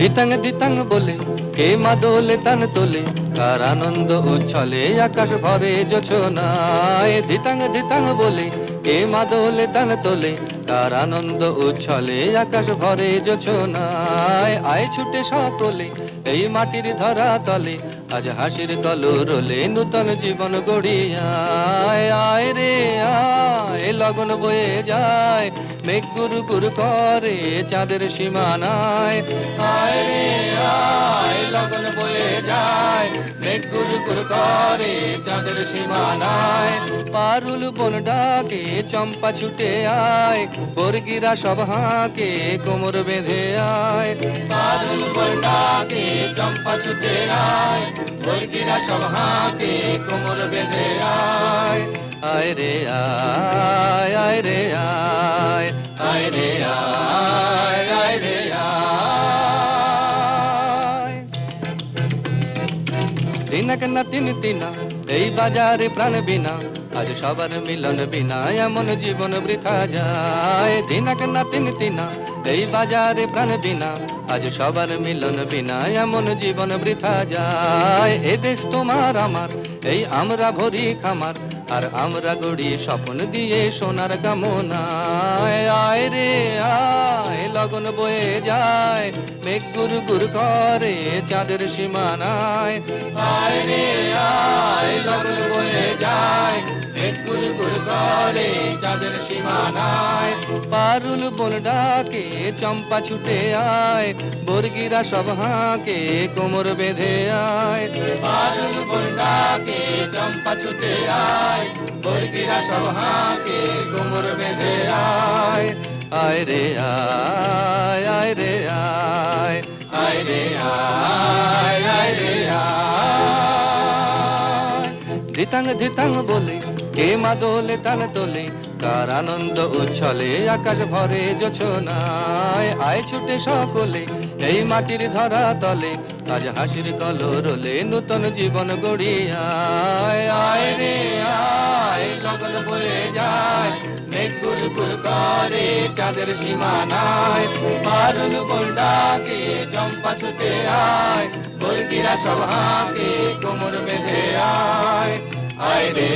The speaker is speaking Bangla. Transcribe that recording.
ধিতাং ধিতাং বলে কে মা দোলে তান তোলে, কার আনন্দ উচ্ছলে আকাশ ভরে জোছনায়। ধিতাং ধিতাং বলে কে মা দোলে তান তোলে, কার আনন্দ উচ্ছলে আকাশ ভরে জোছনায়। আয় ছুটে সকলে এই মাটির ধরা তলে, আজ হাসির কলরোলে নূতন জীবন গড়িয়ায়। আয় রে আয় লগন বয়ে যায়, মেঘ গুরু গুরু করে চাঁদের সীমানায়। আয় রে আয় লগন বয়ে যায়, মেঘ গুরু গুরু করে চাঁদের সীমানায়। পারুল বন ডাকে চম্পা ছুটে আয়, বর্গিরা সব হাঁকে কোমর বেঁধে আয়। পারুল বন ডাকে চম্পা ছুটে আয়, বর্গিরা সব হাঁকে কোমর বেঁধে আয়। আয় রে আয় আয় রে আয়, আয় রে আয় আয় রে আয়। তিনাক না তিন তিনা এই বাজারে প্রাণ বিনা, আজ সবার মিলন বিনা এমন জীবন বৃথা যায়। তিনাক না তিন তিনা এই বাজারে প্রাণ বিনা, আজ সবার মিলন বিনা এমন জীবন বৃথা যায়। এ দেশ তোমার আমার এই আমরা ভরি খামার, আর আমরা গড়ি স্বপ্ন দিয়ে সোনার কামনায়। আয় রে আয় লগন বয়ে যায়, মেঘ গুরু গুরু করে চাঁদের সীমানায়। আয় রে আয় লগন বয়ে যায়, মেঘ গুরু গুরু করে চাঁদের সীমানায়। পারুল বন ডাকে চম্পা ছুটে আয়, বর্গিরা সব হাঁকে কোমর বেঁধে আয়। পারুল বন ডাকে চম্পা ছুটে আয়, বর্গিরা সব হাঁকে কোমর বেঁধে আয়। আয় রে আয় আয় রে আয়, আয় রে আয় আয় রে আয়। ধিতাং ধিতাং বলে কে মা দোলে তান তোলে, কার আনন্দ উচ্ছলে আকাশ ভরে জোছনায়। আয় ছুটে সকলে এই মাটির ধরা তলে, আজ হাসির কলরোলে নূতন জীবন গড়িয়ায়। আয় রে আয় লগন বয়ে যায়, মেঘ গুরু গুরু করে চাঁদের সীমানায়। পারুল বন ডাকে চম্পা ছুটে আয়, বর্গিরা সব হাঁকে কোমর বেঁধে আয়। আয় রে